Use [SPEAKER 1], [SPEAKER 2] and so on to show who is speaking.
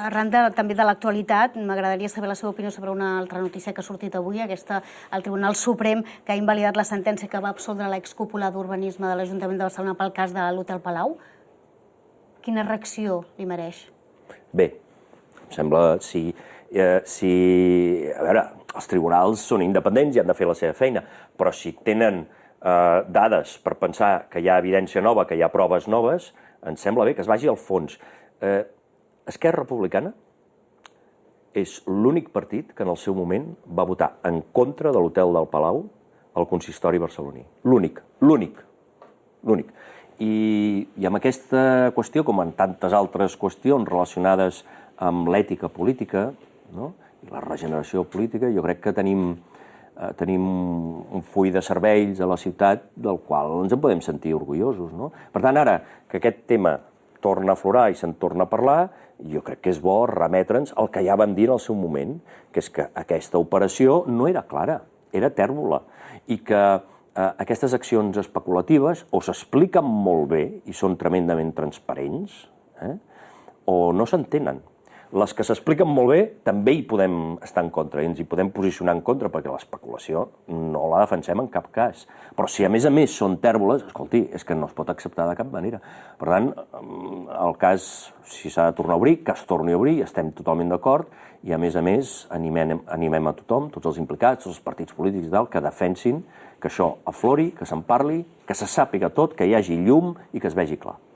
[SPEAKER 1] arran també de l'actualitat, m'agradaria saber la seva opinió sobre una altra notícia que ha sortit avui, aquesta, el Tribunal Suprem, que ha invalidat la sentència que va absoldre l'excúpula d'urbanisme de l'Ajuntament de Barcelona pel cas de l'Hotel Palau. Quina reacció li mereix?
[SPEAKER 2] Bé, em sembla, a veure, els tribunals són independents i han de fer la seva feina, però si tenen dades per pensar que hi ha evidència nova, que hi ha proves noves, ens sembla bé que es vagi al fons. Esquerra Republicana és l'únic partit que en el seu moment va votar en contra de l'Hotel del Palau al consistori barceloní. L'únic. I amb aquesta qüestió, com en tantes altres qüestions relacionades amb l'ètica política, no? I la regeneració política, jo crec que tenim un full de serveis a la ciutat del qual ens en podem sentir orgullosos, no? Per tant, ara que aquest tema torna a aflorar i se'n torna a parlar, jo crec que és bo remetre'ns al que ja vam dir en el seu moment, que és que aquesta operació no era clara, era tèrbola, i que aquestes accions especulatives o s'expliquen molt bé i són tremendament transparents, o no s'entenen. Les que s'expliquen molt bé també hi podem estar en contra i ens hi podem posicionar en contra perquè l'especulació no la defensem en cap cas. Però si a més són tèrboles, escolti, és que no es pot acceptar de cap manera. Per tant, el cas, si s'ha de tornar a obrir, que es torni a obrir, estem totalment d'acord i a més animem a tothom, tots els implicats, tots els partits polítics i tal, que defensin que això aflori, que se'n parli, que se sàpiga tot, que hi hagi llum i que es vegi clar.